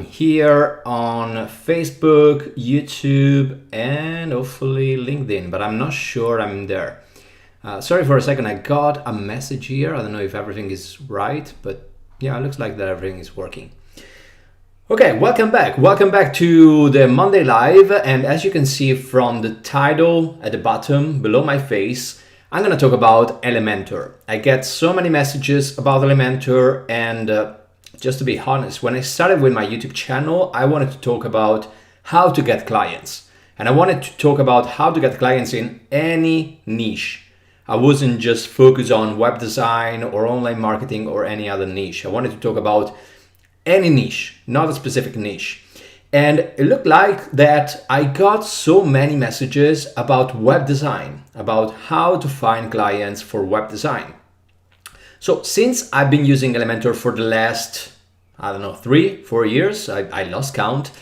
I'm here on Facebook, YouTube, and hopefully LinkedIn, but I'm not sure I'm there. Sorry for a second, I got a message here. I don't know if everything is right, but yeah, it looks like that everything is working. Okay, welcome back. Welcome back to the Monday Live. And as you can see from the title at the bottom below my face, I'm going to talk about Elementor. I get so many messages about Elementor, and just to be honest, when I started with my YouTube channel, I wanted to talk about how to get clients. And I wanted to talk about how to get clients in any niche. I wasn't just focused on web design or online marketing or any other niche. I wanted to talk about any niche, not a specific niche. And it looked like that I got so many messages about web design, about how to find clients for web design. So since I've been using Elementor for the last, 3-4 years, I lost count.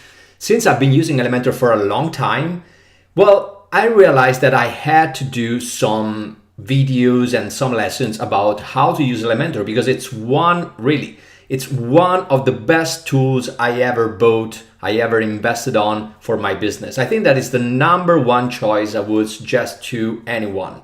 Since I've been using Elementor for a long time, well, I realized that I had to do some videos and some lessons about how to use Elementor because it's one of the best tools I ever bought, I ever invested on for my business. I think that is the number one choice I would suggest to anyone.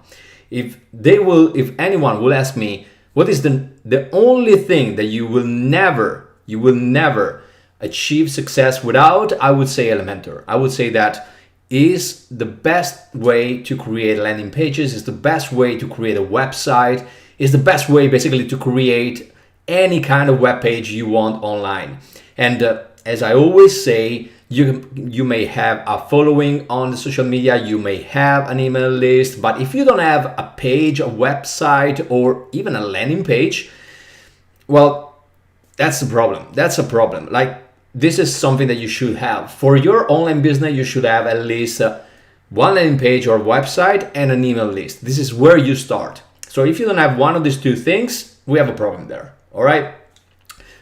If anyone will ask me, what is the only thing that you will never achieve success without, I would say Elementor. I would say that is the best way to create landing pages, is the best way to create a website, is the best way basically to create any kind of web page you want online. And as I always say, you may have a following on the social media, you may have an email list, but if you don't have a page, a website, or even a landing page, well, that's the problem. That's a problem. Like, this is something that you should have. For your online business, you should have at least one landing page or website and an email list. This is where you start. So if you don't have one of these two things, we have a problem there. All right.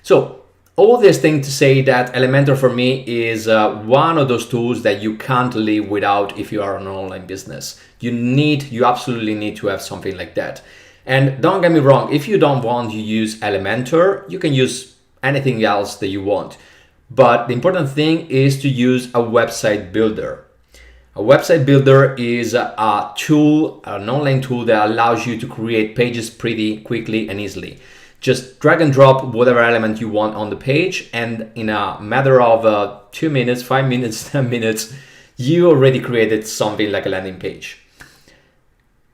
So all this thing to say that Elementor for me is one of those tools that you can't live without if you are an online business. You absolutely need to have something like that. And don't get me wrong, if you don't want to use Elementor, you can use anything else that you want. But the important thing is to use a website builder. A website builder is a tool, an online tool that allows you to create pages pretty quickly and easily. Just drag and drop whatever element you want on the page, and in a matter of 2 minutes, 5 minutes, 10 minutes, you already created something like a landing page.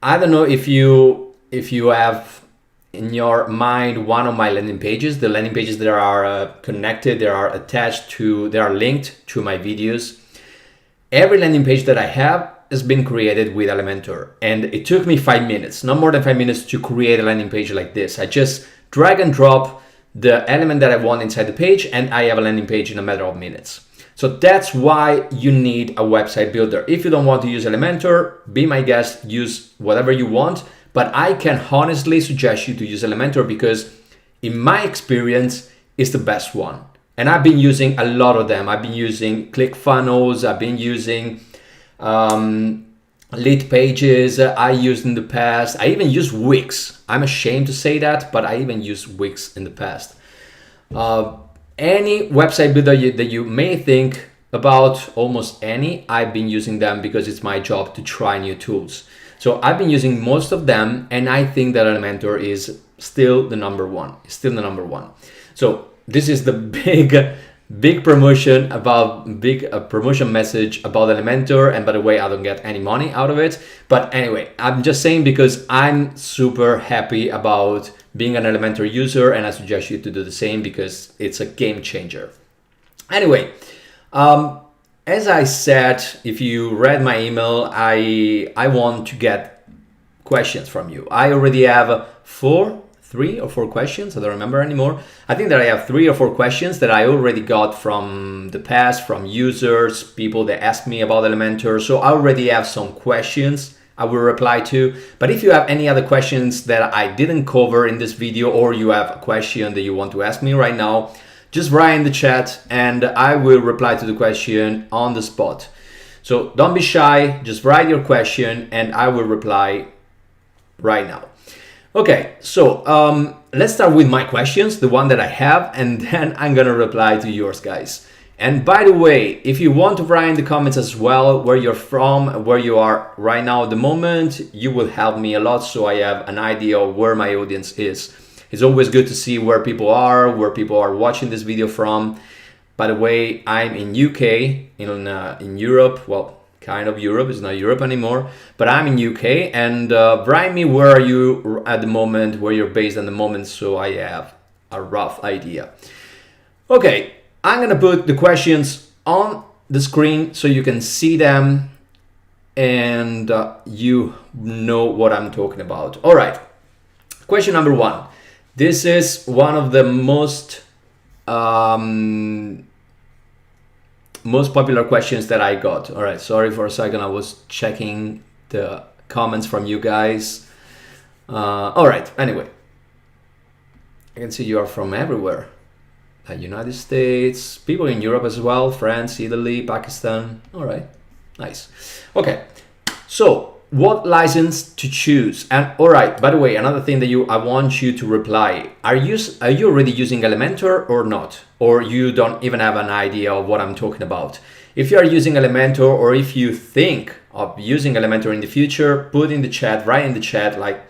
I don't know if you have in your mind one of my landing pages, the landing pages that are connected, they are linked to my videos. Every landing page that I have has been created with Elementor, and it took me 5 minutes, not more than 5 minutes, to create a landing page like this. I just drag and drop the element that I want inside the page, and I have a landing page in a matter of minutes. So that's why you need a website builder. If you don't want to use Elementor, be my guest, use whatever you want. But I can honestly suggest you to use Elementor because in my experience, it's the best one. And I've been using a lot of them. I've been using ClickFunnels, I've been using lead pages, I used in the past. I even used Wix. I'm ashamed to say that, but I even used Wix in the past. Any website builder that you may think about, almost any, I've been using them because it's my job to try new tools. So I've been using most of them, and I think that Elementor is still the number one. So this is the big promotion promotion message about Elementor. And by the way, I don't get any money out of it. But anyway, I'm just saying because I'm super happy about being an Elementor user, and I suggest you to do the same because it's a game changer. Anyway, as I said, if you read my email, I want to get questions from you. I already have 3 or 4 questions. I don't remember anymore. I think that I have 3 or 4 questions that I already got from the past, from users, people that asked me about Elementor. So I already have some questions I will reply to. But if you have any other questions that I didn't cover in this video, or you have a question that you want to ask me right now, just write in the chat and I will reply to the question on the spot. So don't be shy, just write your question and I will reply right now. Okay, so let's start with my questions, the one that I have, and then I'm gonna reply to yours, guys. And by the way, if you want to write in the comments as well where you're from, where you are right now at the moment, you will help me a lot so I have an idea of where my audience is. It's always good to see where people are watching this video from. By the way, I'm in UK, in Europe, well, kind of Europe, it's not Europe anymore, but I'm in UK, and write me where are you at the moment, where you're based at the moment, so I have a rough idea. Okay, I'm gonna put the questions on the screen so you can see them and you know what I'm talking about. All right, question number one. This is one of the most popular questions that I got. All right, sorry for a second, I was checking the comments from you guys. All right, anyway, I can see you are from everywhere. United States, people in Europe as well, France, Italy, Pakistan. All right, nice. Okay, so what license to choose? And all right, by the way, another thing that I want you to reply. Are you already using Elementor or not? Or you don't even have an idea of what I'm talking about? If you are using Elementor, or if you think of using Elementor in the future, put in the chat, write in the chat like,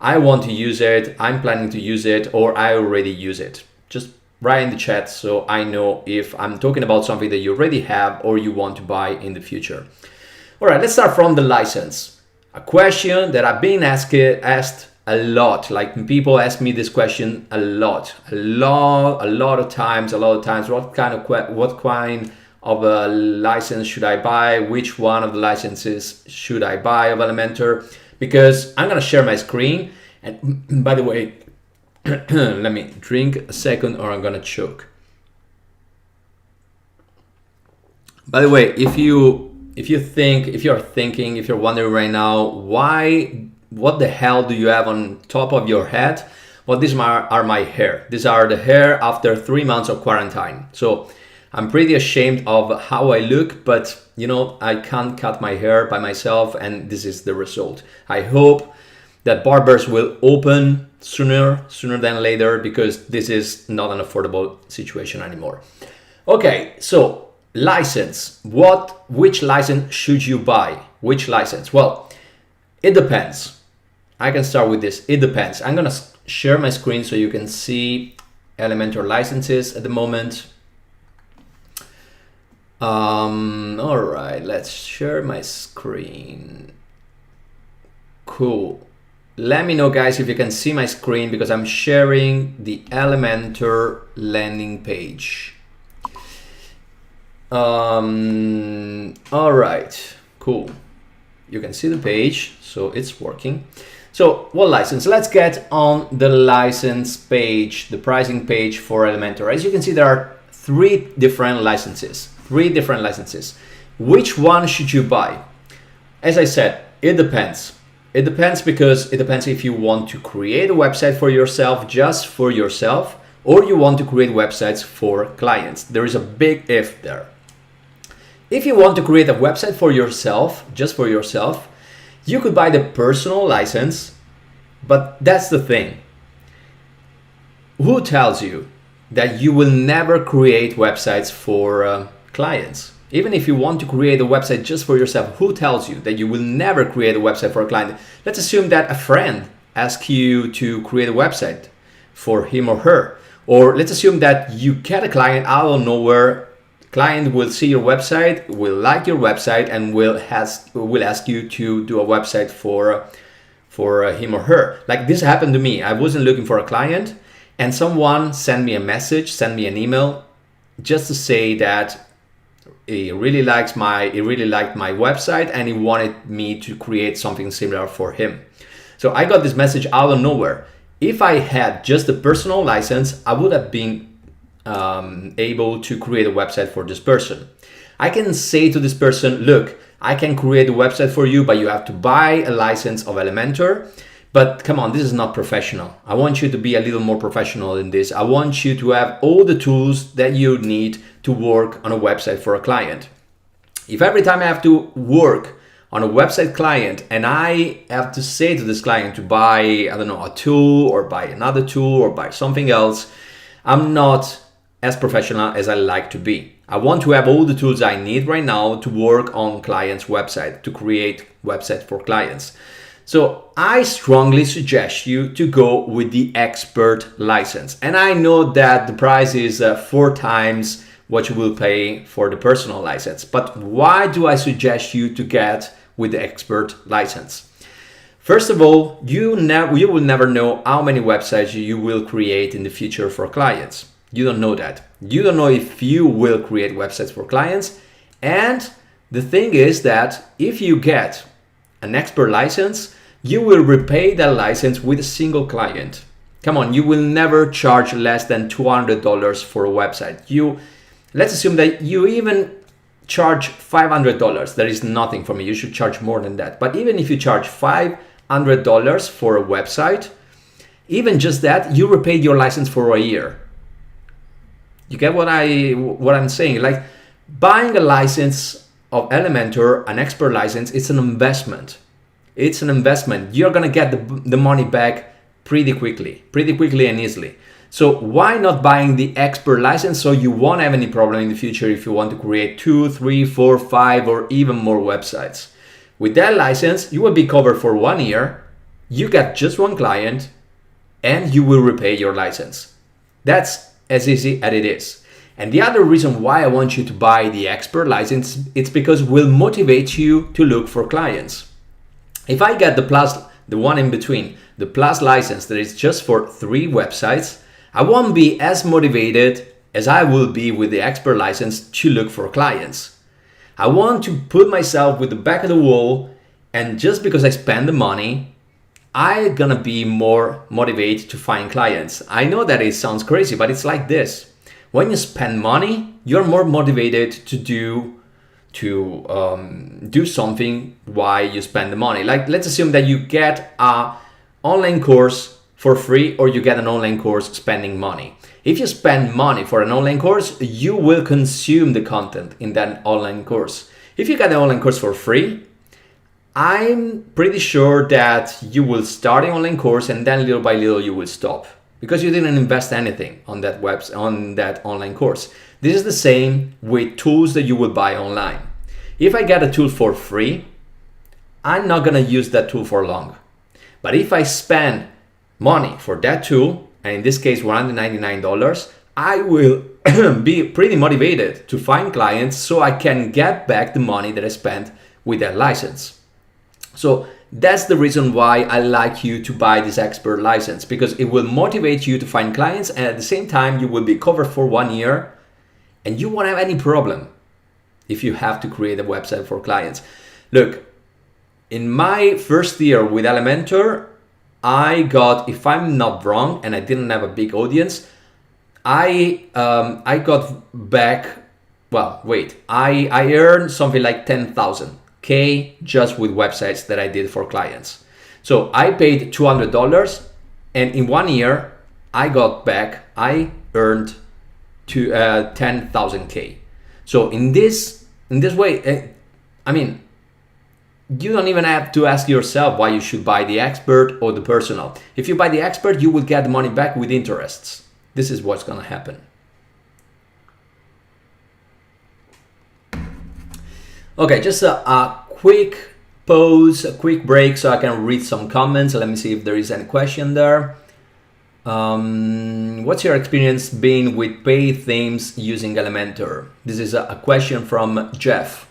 I want to use it, I'm planning to use it, or I already use it. Just write in the chat so I know if I'm talking about something that you already have or you want to buy in the future. All right, let's start from the license. A question that I've been asked a lot. Like, people ask me this question a lot of times. What kind of a license should I buy? Which one of the licenses should I buy of Elementor? Because I'm gonna share my screen. And by the way, let me drink a second or I'm gonna choke. By the way, if you're wondering right now, what the hell do you have on top of your head? Well, these are my hair. These are the hair after 3 months of quarantine. So I'm pretty ashamed of how I look, but I can't cut my hair by myself, and this is the result. I hope that barbers will open sooner than later, because this is not an affordable situation anymore. Okay, so license. Which license should you buy? Which license? Well, it depends. I can start with this. It depends. I'm gonna share my screen so you can see Elementor licenses at the moment. All right, let's share my screen. Cool. Let me know, guys, if you can see my screen, because I'm sharing the Elementor landing page. All right, cool. You can see the page, so it's working. So what license? Let's get on the license page, the pricing page for Elementor. As you can see, there are three different licenses. Which one should you buy? As I said, it depends. It depends because it depends if you want to create a website for yourself, just for yourself, or you want to create websites for clients. There is a big if there. If you want to create a website for yourself, just for yourself, you could buy the personal license, but that's the thing. Who tells you that you will never create websites for clients? Even if you want to create a website just for yourself, who tells you that you will never create a website for a client? Let's assume that a friend asks you to create a website for him or her. Or let's assume that you get a client out of nowhere. Client will see your website, will like your website, and will ask you to do a website for him or her. Like, this happened to me. I wasn't looking for a client, and someone sent me a message, sent me an email, just to say that he really liked my website and he wanted me to create something similar for him. So I got this message out of nowhere. If I had just a personal license, I would have been able to create a website for this person. I can say to this person, look, I can create a website for you, but you have to buy a license of Elementor. But come on, this is not professional. I want you to be a little more professional in this. I want you to have all the tools that you need to work on a website for a client. If every time I have to work on a website client and I have to say to this client to buy, I don't know, a tool or buy another tool or buy something else, I'm not as professional as I like to be. I want to have all the tools I need right now to work on clients' website, to create websites for clients. So I strongly suggest you to go with the expert license. And I know that the price is 4 times what you will pay for the personal license. But why do I suggest you to get with the expert license? First of all, you will never know how many websites you will create in the future for clients. You don't know that. You don't know if you will create websites for clients. And the thing is that if you get an expert license, you will repay that license with a single client. Come on, you will never charge less than $200 for a website. Let's assume that you even charge $500. That is nothing for me. You should charge more than that. But even if you charge $500 for a website, even just that, you repaid your license for a year. You get what I'm saying? Like buying a license of Elementor, an expert license, it's an investment. It's an investment. You're gonna get the money back pretty quickly and easily. So why not buying the expert license so you won't have any problem in the future if you want to create 2, 3, 4, 5, or even more websites. With that license, you will be covered for 1 year. You get just one client and you will repay your license. That's as easy as it is. And the other reason why I want you to buy the expert license, it's because it will motivate you to look for clients. If I get the one in between, the plus license that is just for 3 websites, I won't be as motivated as I will be with the expert license to look for clients. I want to put myself with the back of the wall, and just because I spend the money, I'm gonna be more motivated to find clients. I know that it sounds crazy, but it's like this. When you spend money, you're more motivated to do something while you spend the money. Like let's assume that you get an online course for free or you get an online course spending money. If you spend money for an online course, you will consume the content in that online course. If you get an online course for free, I'm pretty sure that you will start an online course and then little by little you will stop because you didn't invest anything on that online course. This is the same with tools that you will buy online. If I get a tool for free, I'm not gonna use that tool for long. But if I spend money for that tool, and in this case $199, I will be pretty motivated to find clients so I can get back the money that I spent with that license. So that's the reason why I like you to buy this expert license, because it will motivate you to find clients, and at the same time you will be covered for 1 year and you won't have any problem if you have to create a website for clients. Look, in my first year with Elementor, I got, if I'm not wrong, and I didn't have a big audience, I got back, I earned something like 10,000 K just with websites that I did for clients. So I paid $200 and in 1 year I earned 10,000 K. So in this way, you don't even have to ask yourself why you should buy the expert or the personal. If you buy the expert, you will get the money back with interests. This is what's gonna happen. Okay, just a quick pause, a quick break so I can read some comments. Let me see if there is any question there. What's your experience been with paid themes using Elementor? This is a question from Jeff.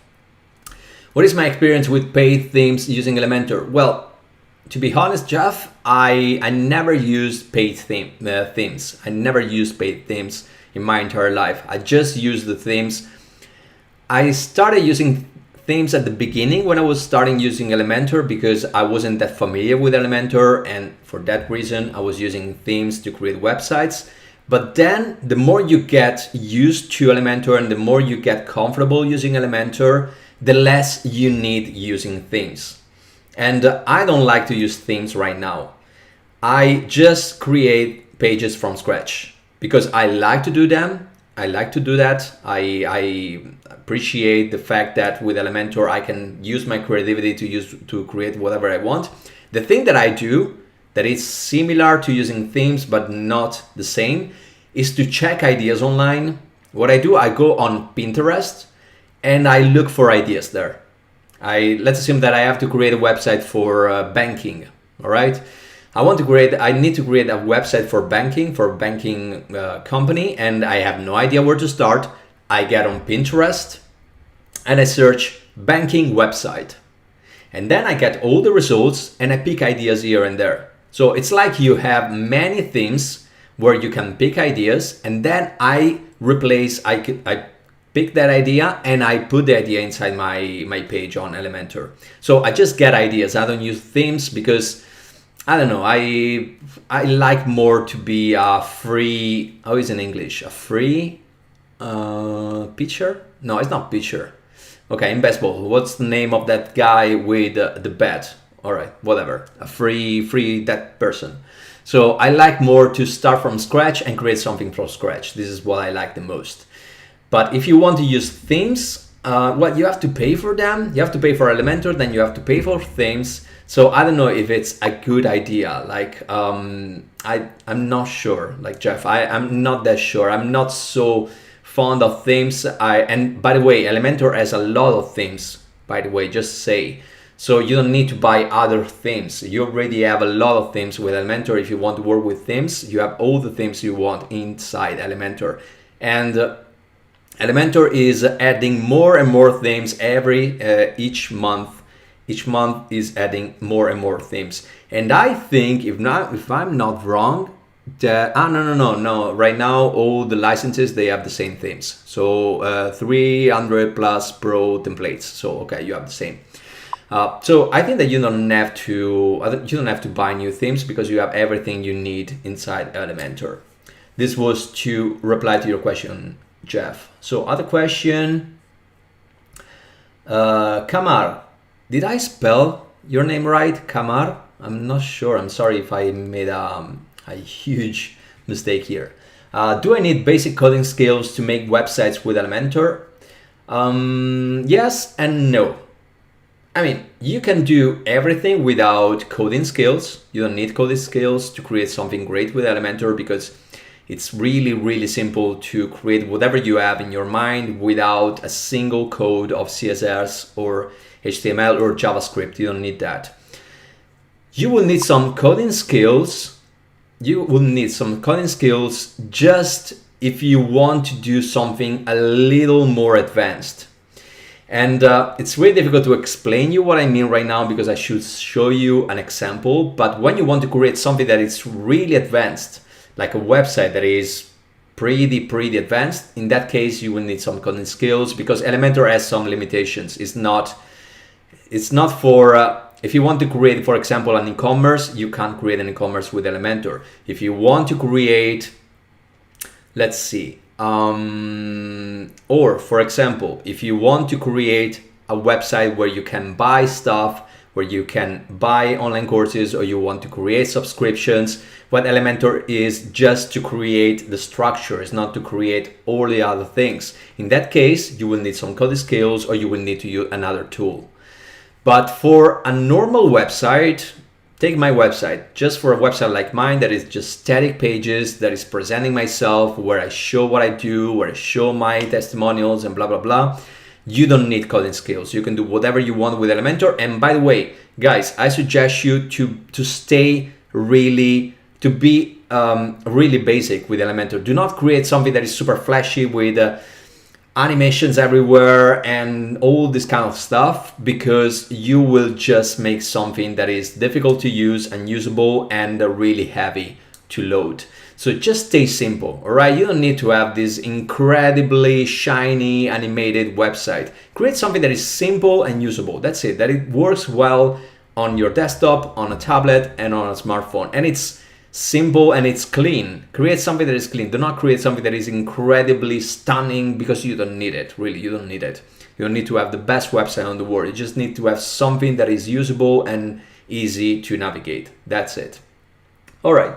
What is my experience with paid themes using Elementor? Well, to be honest, Jeff, I never used paid themes. I never used paid themes in my entire life. I just used the themes. I started using themes at the beginning when I was starting using Elementor because I wasn't that familiar with Elementor, and for that reason I was using themes to create websites. But then the more you get used to Elementor and the more you get comfortable using Elementor, the less you need using themes. And I don't like to use themes right now. I just create pages from scratch because I like to do them. I like to do that. I appreciate the fact that with Elementor I can use my creativity to create whatever I want. The thing that I do that is similar to using themes but not the same is to check ideas online. What I do, I go on Pinterest and I look for ideas there. Let's assume that I have to create a website for banking. All right. I need to create a website for banking company, and I have no idea where to start. I get on Pinterest and I search banking website. And then I get all the results and I pick ideas here and there. So it's like you have many themes where you can pick ideas, and then I pick that idea and I put the idea inside my page on Elementor. So I just get ideas. I don't use themes because I don't know. I like more to be a free. How is it in English? A free pitcher? No, it's not pitcher. Okay, in baseball, what's the name of that guy with the bat? All right, whatever. A free that person. So I like more to start from scratch and create something from scratch. This is what I like the most. But if you want to use themes, you have to pay for them. You have to pay for Elementor, then you have to pay for themes. So I don't know if it's a good idea. Like I'm not sure. Like Jeff, I'm not that sure. I'm not so fond of themes. And by the way, Elementor has a lot of themes. By the way, just say. So you don't need to buy other themes. You already have a lot of themes with Elementor. If you want to work with themes, you have all the themes you want inside Elementor. And Elementor is adding more and more themes each month. Each month is adding more and more themes. And I think, if I'm not wrong, that no. Right now, all the licenses, they have the same themes. So 300 plus pro templates. So okay, you have the same. So I think that you don't have to buy new themes because you have everything you need inside Elementor. This was to reply to your question, Jeff. So other question, Kamar. Did I spell your name right, Kamar? I'm not sure. I'm sorry if I made a huge mistake here. Do I need basic coding skills to make websites with Elementor? Yes and no. I mean, you can do everything without coding skills. You don't need coding skills to create something great with Elementor because it's really, really simple to create whatever you have in your mind without a single code of CSS or HTML or JavaScript. You don't need that. You will need some coding skills. Just if you want to do something a little more advanced. And it's really difficult to explain you what I mean right now because I should show you an example. But when you want to create something that is really advanced, like a website that is pretty advanced, in that case you will need some coding skills because Elementor has some limitations. It's not for if you want to create, for example, an e-commerce, you can't create an e-commerce with Elementor. If you want to create, let's see, or for example, if you want to create a website where you can buy stuff, where you can buy online courses, or you want to create subscriptions, what Elementor is just to create the structure, it's not to create all the other things. In that case, you will need some coding skills or you will need to use another tool. But for a normal website, take my website, just for a website like mine that is just static pages, that is presenting myself, where I show what I do, where I show my testimonials and blah, blah, blah. You don't need coding skills. You can do whatever you want with Elementor. And by the way, guys, I suggest you to be really basic with Elementor. Do not create something that is super flashy with animations everywhere and all this kind of stuff, because you will just make something that is difficult to use, unusable, and really heavy to load. So just stay simple, all right? You don't need to have this incredibly shiny animated website. Create something that is simple and usable. That's it, that it works well on your desktop, on a tablet, and on a smartphone. And it's simple and it's clean. Create something that is clean. Do not create something that is incredibly stunning, because you don't need it. Really, you don't need it. You don't need to have the best website on the world. You just need to have something that is usable and easy to navigate. That's it. All right.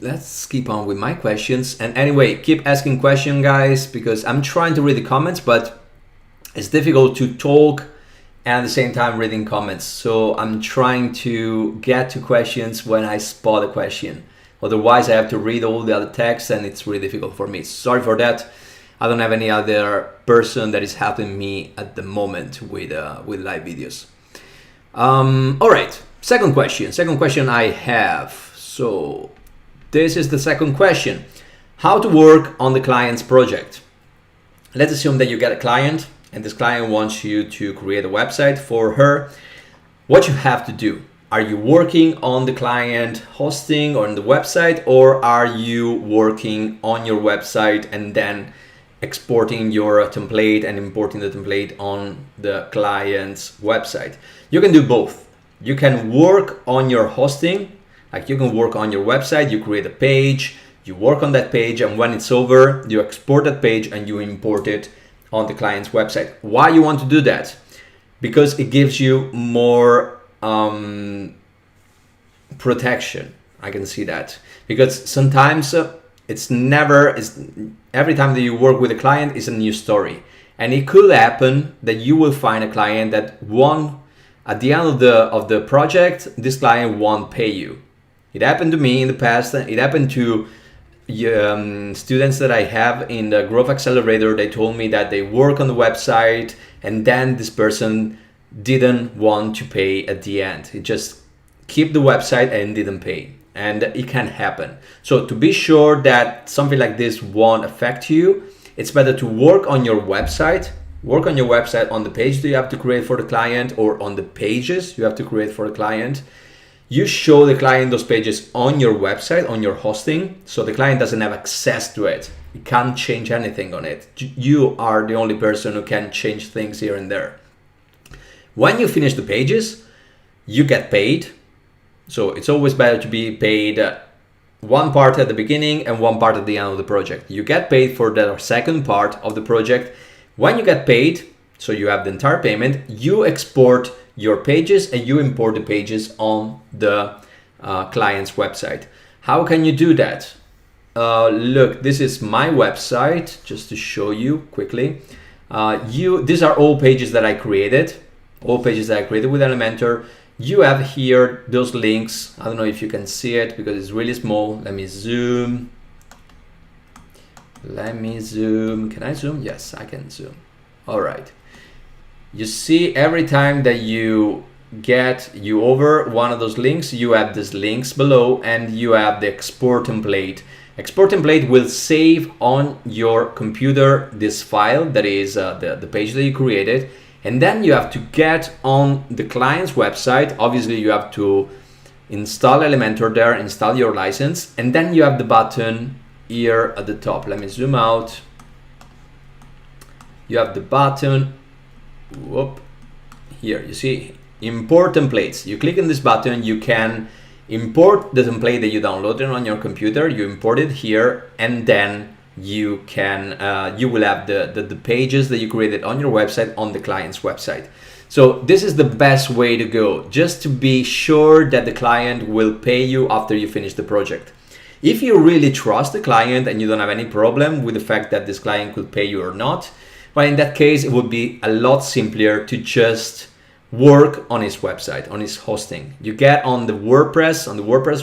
Let's keep on with my questions. And anyway, keep asking questions, guys, because I'm trying to read the comments, but it's difficult to talk and at the same time reading comments. So I'm trying to get to questions when I spot a question. Otherwise, I have to read all the other text and it's really difficult for me. Sorry for that. I don't have any other person that is helping me at the moment with live videos. All right, second question I have. So this is the second question. How to work on the client's project. Let's assume that you get a client and this client wants you to create a website for her. What you have to do? Are you working on the client hosting or on the website, or are you working on your website and then exporting your template and importing the template on the client's website? You can do both. You can work on your hosting, like you can work on your website, you create a page, you work on that page, and when it's over, you export that page and you import it on the client's website. Why you want to do that? Because it gives you more protection. I can see that, because sometimes every time that you work with a client is a new story, and it could happen that you will find a client that at the end of the project, this client won't pay you. It happened to me in the past. It happened to students that I have in the Growth Accelerator. They told me that they work on the website and then this person didn't want to pay at the end. It just kept the website and didn't pay. And it can happen. So to be sure that something like this won't affect you, it's better to work on your website. Work on your website on the page that you have to create for the client, or on the pages you have to create for the client. You show the client those pages on your website, on your hosting, so the client doesn't have access to it. You can't change anything on it. You are the only person who can change things here and there. When you finish the pages, you get paid. So it's always better to be paid one part at the beginning and one part at the end of the project. You get paid for the second part of the project. When you get paid, so you have the entire payment, you export your pages and you import the pages on the client's website. How can you do that? Look, this is my website, just to show you quickly. These are all pages that I created, with Elementor. You have here those links. I don't know if you can see it because it's really small. Let me zoom. Can I zoom? Yes, I can zoom. All right. You see, every time that you over one of those links, you have these links below and you have the export template. Export template will save on your computer this file that is the page that you created, and then you have to get on the client's website. Obviously, you have to install Elementor there, install your license, and then you have the button here at the top. Let me zoom out. You have the button. Whoop. Here you see import templates. You click on this button, you can import the template that you downloaded on your computer. You import it here, and then you will have the pages that you created on your website on the client's website. So this is the best way to go, just to be sure that the client will pay you after you finish the project. If you really trust the client and you don't have any problem with the fact that this client could pay you or not, well, in that case, it would be a lot simpler to just work on his website, on his hosting. You get on the WordPress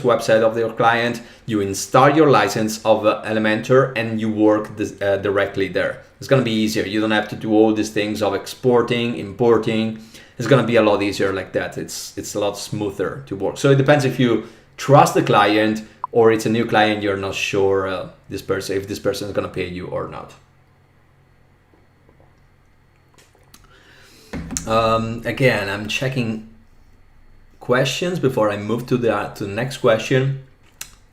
website of your client, you install your license of Elementor, and you work directly there. It's going to be easier. You don't have to do all these things of exporting, importing. It's going to be a lot easier like that. It's a lot smoother to work. So it depends if you trust the client or it's a new client, you're not sure if this person is going to pay you or not. Again, I'm checking questions before I move to the next question.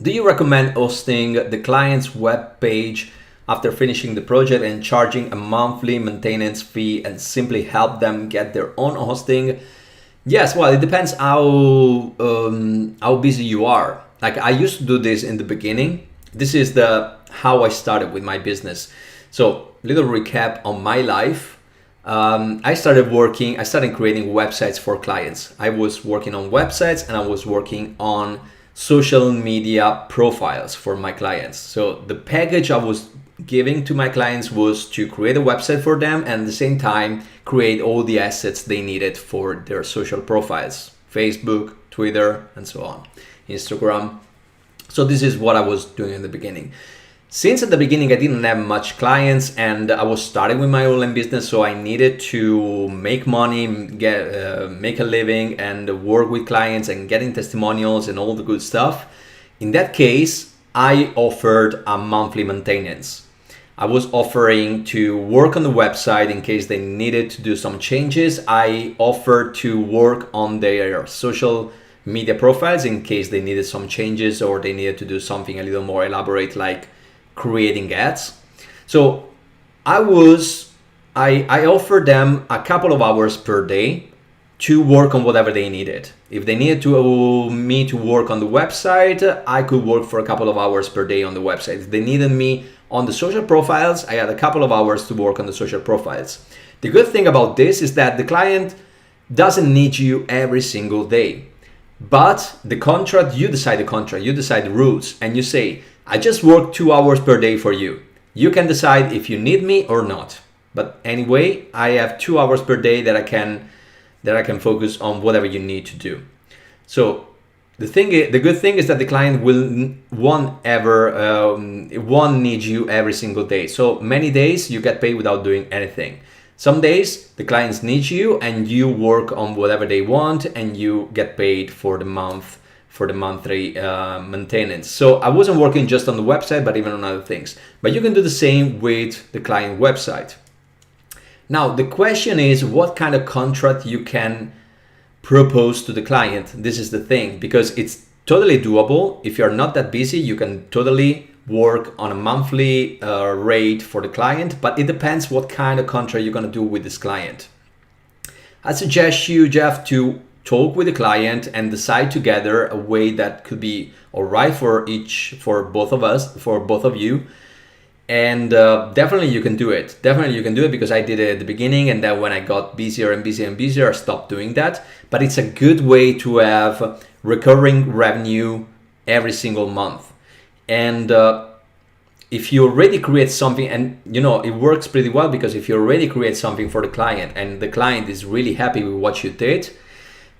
Do you recommend hosting the client's web page after finishing the project and charging a monthly maintenance fee and simply help them get their own hosting? Yes, well, it depends how busy you are. Like, I used to do this in the beginning. This is how I started with my business. So, little recap on my life. I started creating websites for clients. I was working on websites and I was working on social media profiles for my clients. So the package I was giving to my clients was to create a website for them and at the same time create all the assets they needed for their social profiles: Facebook, Twitter, and so on, Instagram. So this is what I was doing in the beginning. Since at the beginning I didn't have much clients and I was starting with my online business, so I needed to make money, make a living and work with clients and getting testimonials and all the good stuff. In that case, I offered a monthly maintenance. I was offering to work on the website in case they needed to do some changes. I offered to work on their social media profiles in case they needed some changes or they needed to do something a little more elaborate, like creating ads. So I offered them a couple of hours per day to work on whatever they needed. If they needed me to work on the website, I could work for a couple of hours per day on the website. If they needed me on the social profiles, I had a couple of hours to work on the social profiles. The good thing about this is that the client doesn't need you every single day. But the contract, you decide the rules, and you say, I just work 2 hours per day for you. You can decide if you need me or not. But anyway, I have 2 hours per day that I can focus on whatever you need to do. So the good thing is that the client won't need you every single day. So many days you get paid without doing anything. Some days the clients need you and you work on whatever they want and you get paid for the monthly maintenance. So I wasn't working just on the website, but even on other things. But you can do the same with the client website. Now, the question is what kind of contract you can propose to the client. This is the thing, because it's totally doable. If you're not that busy, you can totally work on a monthly rate for the client, but it depends what kind of contract you're going to do with this client. I suggest you, Jeff, to talk with the client and decide together a way that could be all right for both of you. And definitely you can do it. Because I did it at the beginning, and then when I got busier and busier, I stopped doing that. But it's a good way to have recurring revenue every single month. And if you already create something, and it works pretty well, because if you already create something for the client and the client is really happy with what you did,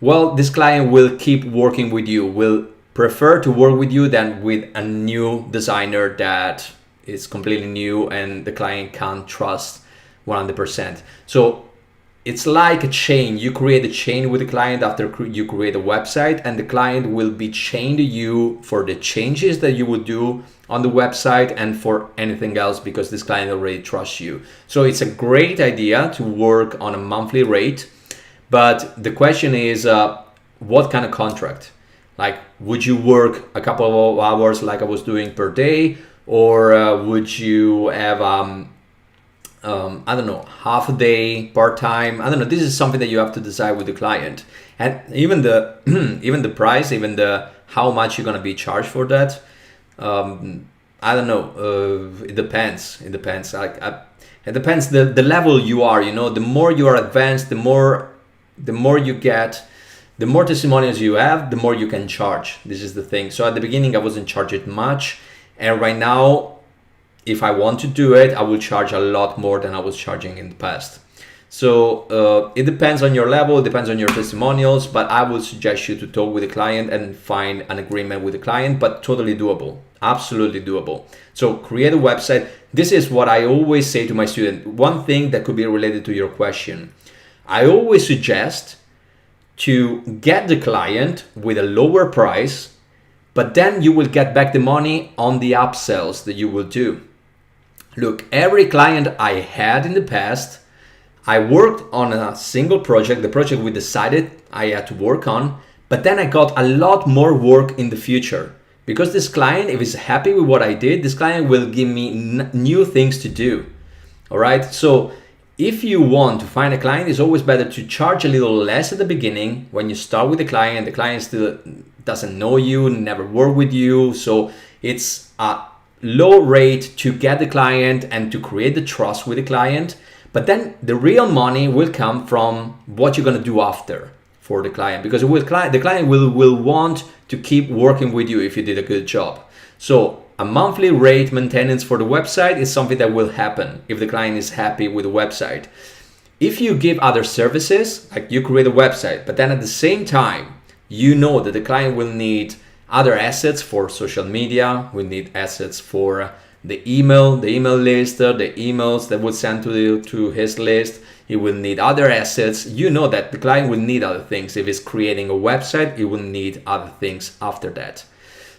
well, this client will keep working with you, will prefer to work with you than with a new designer that is completely new and the client can't trust 100%. So it's like a chain. You create a chain with the client after you create a website, and the client will be chained to you for the changes that you would do on the website and for anything else, because this client already trusts you. So it's a great idea to work on a monthly rate, but the question is what kind of contract? Like, would you work a couple of hours like I was doing per day, or would you have I don't know, half a day, part-time? I don't know. This is something that you have to decide with the client. And even the even the price, even the how much you're gonna be charged for that, I don't know. It depends. It depends. It depends the level you are. The more you are advanced, the more you get, the more testimonials you have, the more you can charge. This is the thing. So at the beginning, I wasn't charging much, and right now, if I want to do it, I will charge a lot more than I was charging in the past. So it depends on your level, it depends on your testimonials, but I would suggest you to talk with the client and find an agreement with the client, but totally doable, absolutely doable. So create a website. This is what I always say to my student. One thing that could be related to your question. I always suggest to get the client with a lower price, but then you will get back the money on the upsells that you will do. Look, every client I had in the past, I worked on a single project, the project we decided I had to work on, but then I got a lot more work in the future. Because this client, if he's happy with what I did, this client will give me new things to do. All right, so if you want to find a client, it's always better to charge a little less at the beginning. When you start with the client still doesn't know you, never worked with you, so it's a low rate to get the client and to create the trust with the client. But then the real money will come from what you're going to do after. for the client, because the client will want to keep working with you if you did a good job. So a monthly rate maintenance for the website is something that will happen if the client is happy with the website. If you give other services, like you create a website, but then at the same time, you know that the client will need other assets for social media, will need assets for the email list, the emails that would send to his list. He will need other assets. You know that the client will need other things. If he's creating a website, he will need other things after that.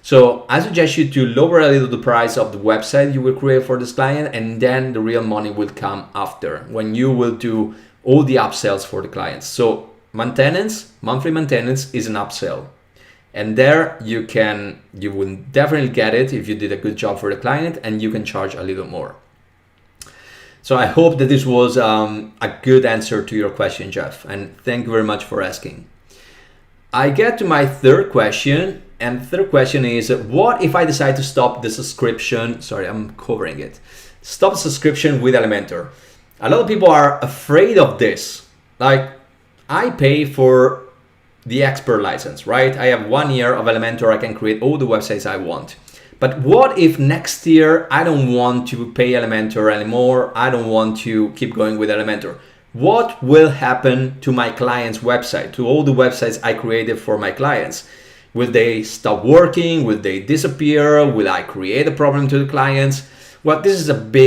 So I suggest you to lower a little the price of the website you will create for this client, and then the real money will come after, when you will do all the upsells for the clients. So maintenance, monthly maintenance is an upsell. And there you will definitely get it if you did a good job for the client, and you can charge a little more. So I hope that this was a good answer to your question, Jeff, and thank you very much for asking. I get to my third question, and the third question is, what if I decide to stop the subscription? Sorry, I'm covering it. Stop subscription with Elementor. A lot of people are afraid of this. Like, I pay for the expert license, right? I have 1 year of Elementor. I can create all the websites I want. But what if next year I don't want to pay Elementor anymore? I don't want to keep going with Elementor. What will happen to my client's website, to all the websites I created for my clients? Will they stop working? Will they disappear? Will I create a problem to the clients? Well, this is a big